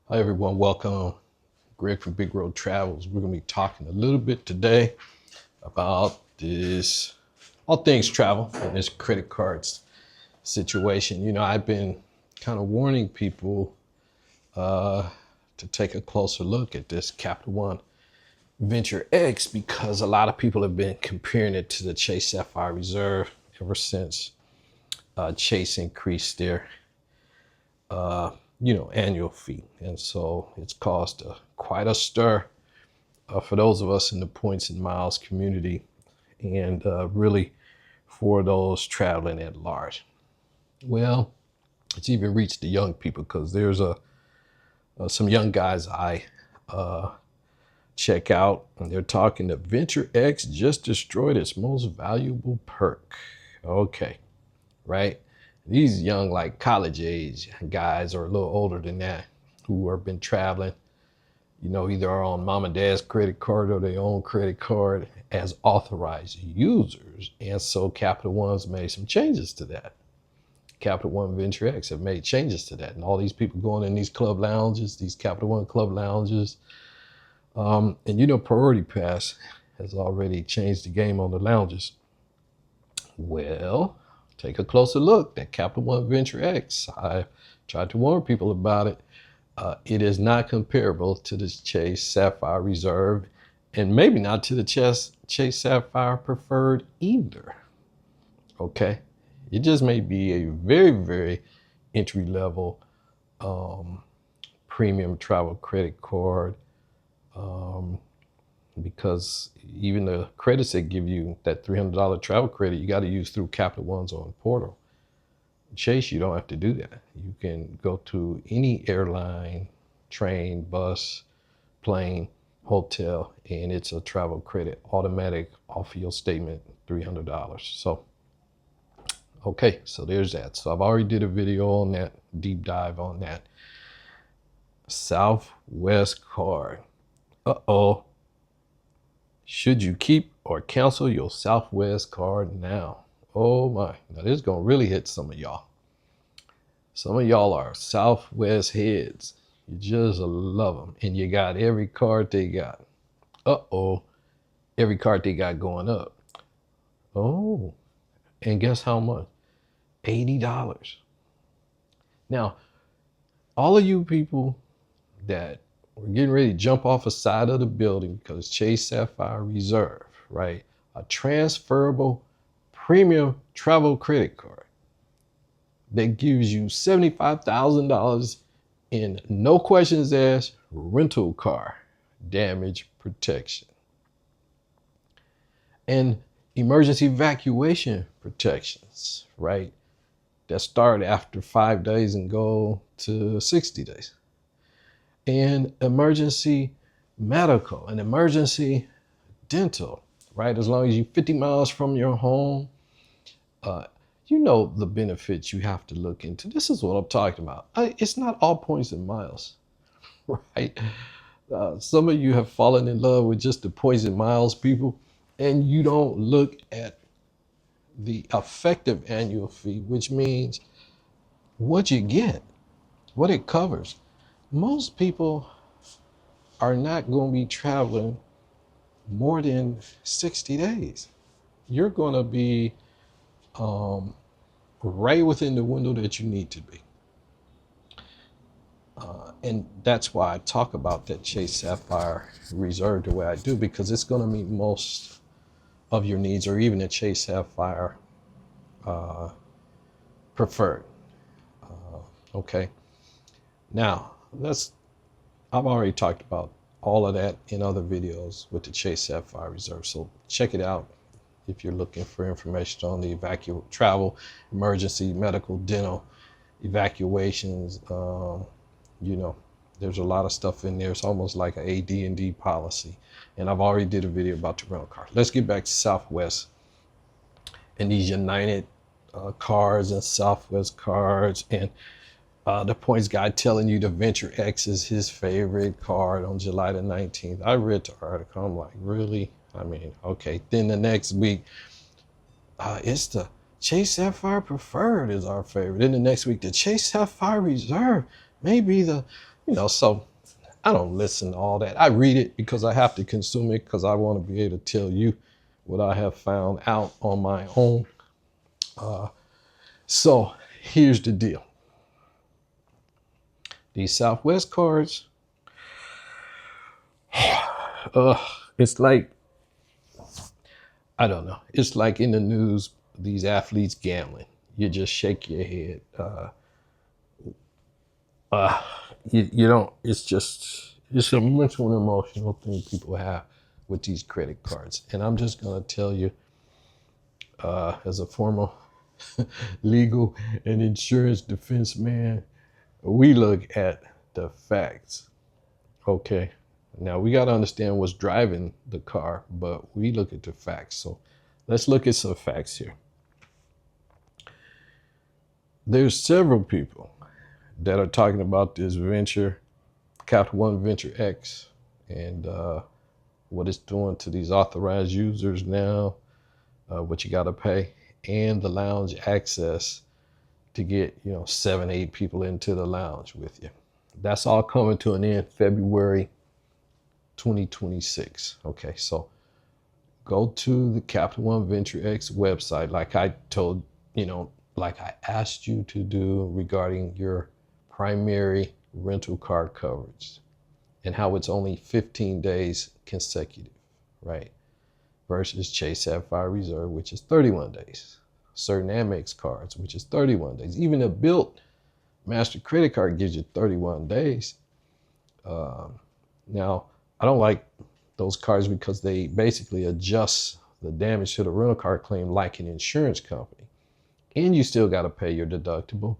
Hi everyone, welcome. Greg from Big Road Travels. We're going to be talking a little bit today about this, all things travel and this credit cards situation. I've been kind of warning people to take a closer look at this Capital One Venture X because a lot of people have been comparing it to the Chase Sapphire Reserve ever since Chase increased their annual fee. And so it's caused quite a stir for those of us in the points and miles community and really for those traveling at large. Well, it's even reached the young people because there's some young guys I check out and they're talking that Venture X just destroyed its most valuable perk. Okay, right? These young, like college age guys or a little older than that who have been traveling, either are on mom and dad's credit card or their own credit card as authorized users. And so Capital One's made some changes to that. Capital One Venture X have made changes to that. And all these people going in these club lounges, these Capital One club lounges. And Priority Pass has already changed the game on the lounges. Well, take a closer look at Capital One Venture X. I tried to warn people about it. It is not comparable to the Chase Sapphire Reserve and maybe not to the Chase Sapphire Preferred either. Okay. It just may be a very, very entry level premium travel credit card because even the credits they give you, that $300 travel credit, you got to use through Capital One's own portal. Chase, you don't have to do that. You can go to any airline, train, bus, plane, hotel, and it's a travel credit automatic off of your statement, $300. So, okay, so there's that. So I've already did a video on that, deep dive on that. Southwest card. Uh-oh. Should you keep or cancel your Southwest card now? Oh my, now this is gonna really hit some of y'all. Some of y'all are Southwest heads. You just love them and you got every card they got. Uh-oh, every card they got going up. Oh, and guess how much? $80. Now, all of you people that were getting ready to jump off the side of the building because Chase Sapphire Reserve, right? A transferable premium travel credit card that gives you $75,000 in no questions asked rental car damage protection and emergency evacuation protections, right? That start after 5 days and go to 60 days. And emergency medical and emergency dental, right? As long as you're 50 miles from your home, the benefits you have to look into. This is what I'm talking about. It's not all points and miles, right? Some of you have fallen in love with just the points and miles people, and you don't look at the effective annual fee, which means what you get, what it covers. Most people are not going to be traveling more than 60 days. You're going to be right within the window that you need to be. And that's why I talk about that Chase Sapphire Reserve the way I do, because it's going to meet most of your needs, or even the Chase Sapphire Preferred. Okay. Now, I've already talked about all of that in other videos with the Chase Sapphire Reserve. So check it out if you're looking for information on the travel, emergency, medical, dental, evacuations. There's a lot of stuff in there. It's almost like an AD&D policy. And I've already did a video about the rental car. Let's get back to Southwest and these United cards and Southwest cards, and the points guy telling you the Venture X is his favorite card on July the 19th. I read the article. I'm like, really? I mean, okay. Then the next week, it's the Chase Sapphire Preferred is our favorite. Then the next week, the Chase Sapphire Reserve may be the So I don't listen to all that. I read it because I have to consume it because I want to be able to tell you what I have found out on my own. So here's the deal. These Southwest cards, it's like, I don't know. It's like in the news, these athletes gambling. You just shake your head. You don't, it's a mental and emotional thing people have with these credit cards. And I'm just going to tell you, as a former legal and insurance defense man, we look at the facts. Okay. Now we got to understand what's driving the car, but we look at the facts. So let's look at some facts here. There's several people that are talking about this venture, Capital One Venture X, and what it's doing to these authorized users now, what you got to pay, and the lounge access to get 7-8 people into the lounge with you. That's all coming to an end February 2026. Okay, so go to the Capital One Venture X website, like I told, like I asked you to do regarding your primary rental car coverage and how it's only 15 days consecutive, right? Versus Chase Sapphire Reserve, which is 31 days. Certain Amex cards, which is 31 days. Even a Bilt Master credit card gives you 31 days. Now, I don't like those cards because they basically adjust the damage to the rental car claim like an insurance company. And you still got to pay your deductible.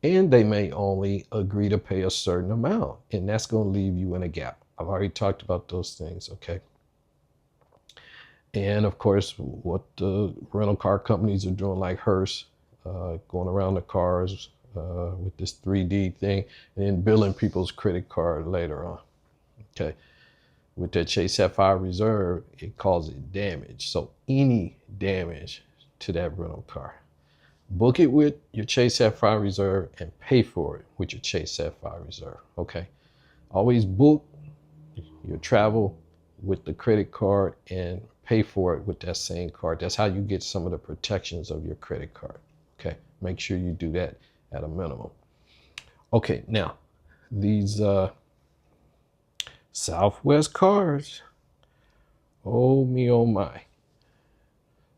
And they may only agree to pay a certain amount. And that's going to leave you in a gap. I've already talked about those things, okay? And of course, what the rental car companies are doing, like Hearst, going around the cars with this 3D thing, and then billing people's credit card later on, okay? With that Chase Sapphire Reserve, it causes damage. So any damage to that rental car, book it with your Chase Sapphire Reserve and pay for it with your Chase Sapphire Reserve, okay? Always book your travel with the credit card and pay for it with that same card. That's how you get some of the protections of your credit card, okay? Make sure you do that at a minimum. Okay, now, these Southwest cards, oh me, oh my.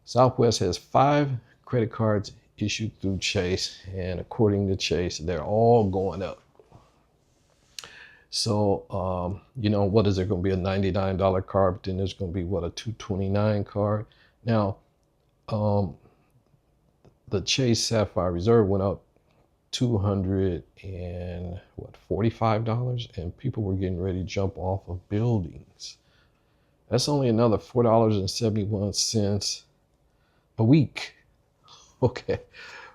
Southwest has 5 credit cards issued through Chase, and according to Chase, they're all going up. So, what is there going to be a $99 card, but then there's going to be, what, a $229 card? Now, the Chase Sapphire Reserve went up $245, and people were getting ready to jump off of buildings. That's only another $4.71 a week, okay,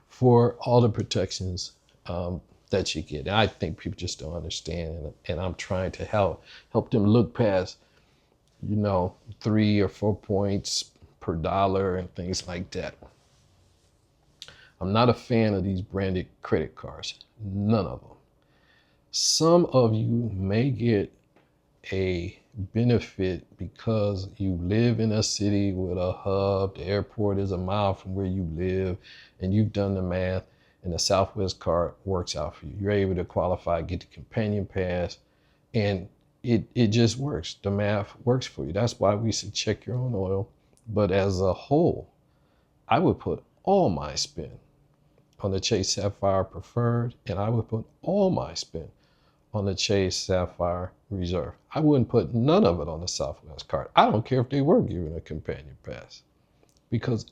for all the protections that you get. And I think people just don't understand, and I'm trying to help them look past, 3 or 4 points per dollar and things like that. I'm not a fan of these branded credit cards, none of them. Some of you may get a benefit because you live in a city with a hub, the airport is a mile from where you live, and you've done the math, and the Southwest card works out for you. You're able to qualify, get the companion pass, and it just works. The math works for you. That's why we should check your own oil. But as a whole, I would put all my spend on the Chase Sapphire Preferred, and I would put all my spend on the Chase Sapphire Reserve. I wouldn't put none of it on the Southwest card. I don't care if they were giving a companion pass, because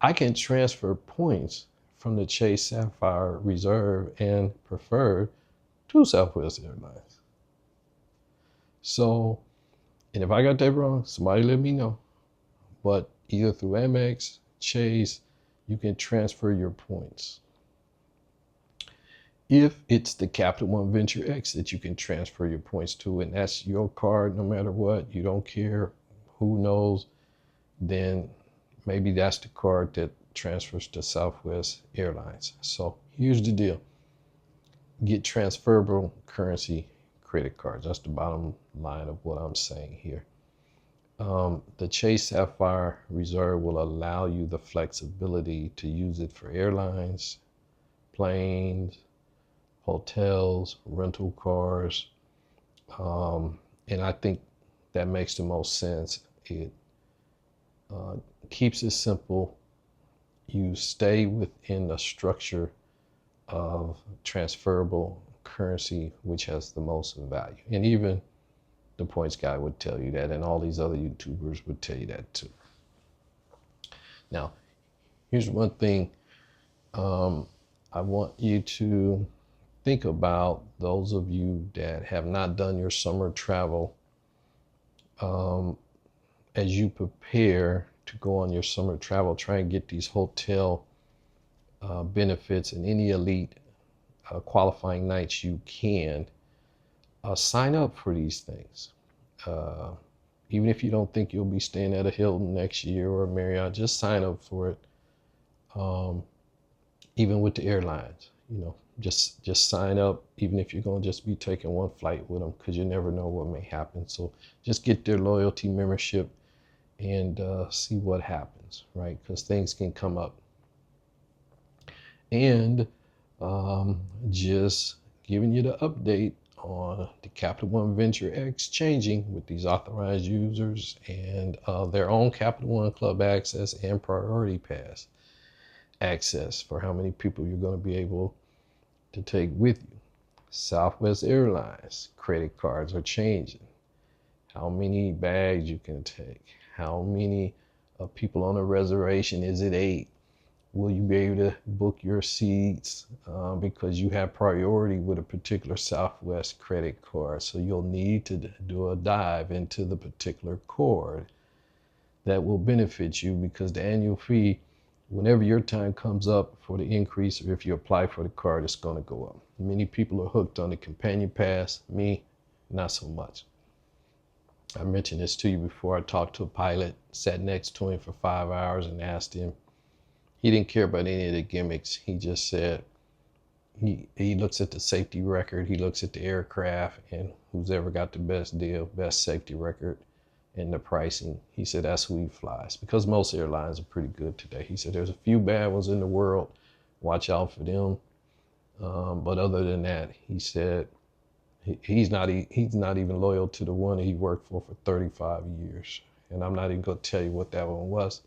I can transfer points from the Chase Sapphire Reserve and Preferred to Southwest Airlines. So, and if I got that wrong, somebody let me know. But either through Amex, Chase, you can transfer your points. If it's the Capital One Venture X that you can transfer your points to, and that's your card no matter what, you don't care, who knows, then maybe that's the card that transfers to Southwest Airlines. So here's the deal. Get transferable currency credit cards. That's the bottom line of what I'm saying here. The Chase Sapphire Reserve will allow you the flexibility to use it for airlines, planes, hotels, rental cars. And I think that makes the most sense. It keeps it simple. You stay within the structure of transferable currency, which has the most value. And even the points guy would tell you that, and all these other YouTubers would tell you that too. Now, here's one thing I want you to think about, those of you that have not done your summer travel. As you prepare to go on your summer travel, try and get these hotel benefits and any elite qualifying nights you can. Sign up for these things. Even if you don't think you'll be staying at a Hilton next year or a Marriott, just sign up for it. Even with the airlines, just sign up, even if you're going to just be taking one flight with them, because you never know what may happen. So just get their loyalty membership and see what happens, right? Because things can come up. And just giving you the update on the Capital One Venture X changing with these authorized users and their own Capital One Club access and Priority Pass access for how many people you're going to be able to take with you. Southwest Airlines credit cards are changing. How many bags you can take. How many people on a reservation? Is it 8? Will you be able to book your seats because you have priority with a particular Southwest credit card? So you'll need to do a dive into the particular card that will benefit you, because the annual fee, whenever your time comes up for the increase, or if you apply for the card, it's going to go up. Many people are hooked on the companion pass. Me, not so much. I mentioned this to you before. I talked to a pilot, sat next to him for 5 hours and asked him. He didn't care about any of the gimmicks. He just said he looks at the safety record, he looks at the aircraft, and who's ever got the best deal, best safety record, and the pricing. He said that's who he flies, because most airlines are pretty good today. He said there's a few bad ones in the world. Watch out for them. But other than that, he said he's not even loyal to the one that he worked for 35 years. And I'm not even going to tell you what that one was.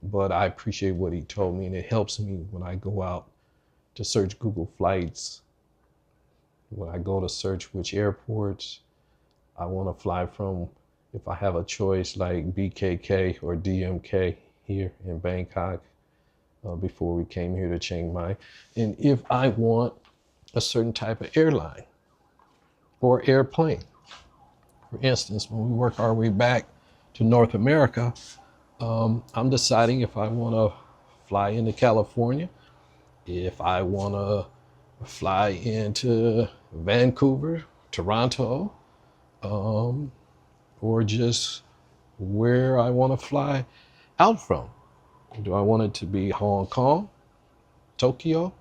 But I appreciate what he told me, and it helps me when I go out to search Google Flights. When I go to search which airports I want to fly from, if I have a choice like BKK or DMK here in Bangkok, before we came here to Chiang Mai, and if I want a certain type of airline or airplane. For instance, when we work our way back to North America, I'm deciding if I want to fly into California, if I want to fly into Vancouver, Toronto, or just where I want to fly out from. Do I want it to be Hong Kong, Tokyo?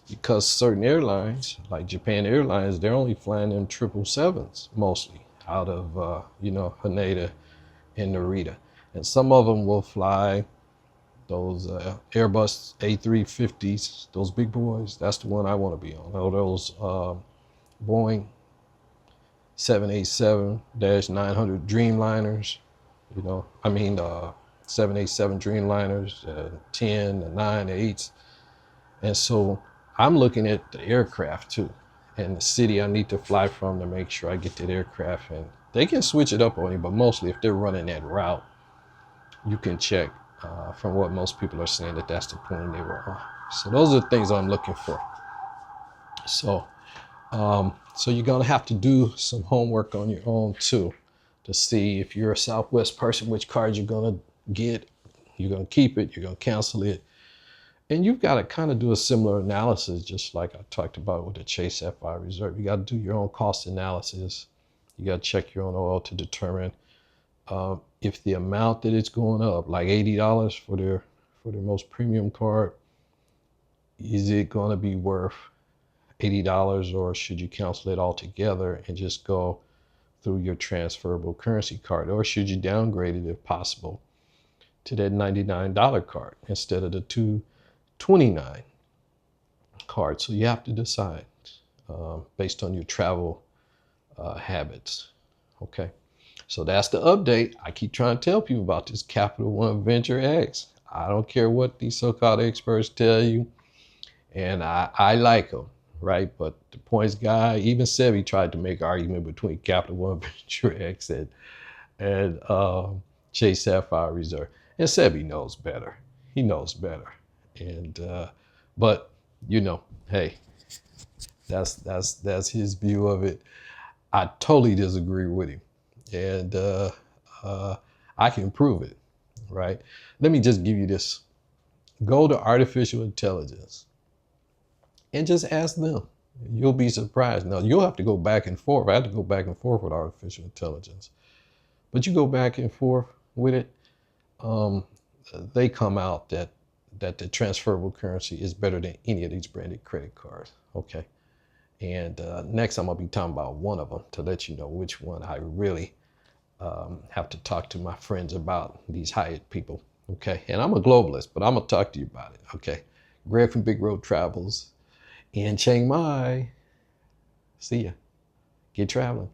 Because certain airlines, like Japan Airlines, they're only flying them 777s mostly out of, Haneda and Narita. And some of them will fly those Airbus A350s, those big boys. That's the one I want to be on. Or those Boeing 787-900 Dreamliners, 787 Dreamliners, 10, the 9, the 8s. And so I'm looking at the aircraft too, and the city I need to fly from to make sure I get that aircraft. And they can switch it up on you, but mostly if they're running that route, you can check from what most people are saying that's the plane they were on. So those are the things I'm looking for. So you're gonna have to do some homework on your own too, to see if you're a Southwest person, which card you're gonna get, you're gonna keep it, you're gonna cancel it. And you've got to kind of do a similar analysis, just like I talked about with the Chase Sapphire Reserve. You got to do your own cost analysis. You got to check your own oil to determine if the amount that it's going up, like $80 for their most premium card, is it going to be worth $80, or should you cancel it altogether and just go through your transferable currency card? Or should you downgrade it if possible to that $99 card instead of the $229 card? So you have to decide based on your travel habits. Okay, so that's the update. I keep trying to tell people about this Capital One Venture X. I don't care what these so-called experts tell you, and I like them, right? But the points guy, even Sebi, tried to make an argument between Capital One Venture X and Chase Sapphire Reserve, and Sebi knows better. He knows better, and but you know, hey, that's his view of it. I totally disagree with him, and I can prove it, right? Let me just give you this. Go to artificial intelligence and just ask them. You'll be surprised. Now, you'll have to go back and forth. I have to go back and forth with artificial intelligence. But you go back and forth with it, they come out that the transferable currency is better than any of these branded credit cards, okay? And next, I'm going to be talking about one of them to let you know which one I really have to talk to my friends about, these hired people, okay? And I'm a globalist, but I'm going to talk to you about it, okay? Greg from Big Road Travels in Chiang Mai. See ya. Get traveling.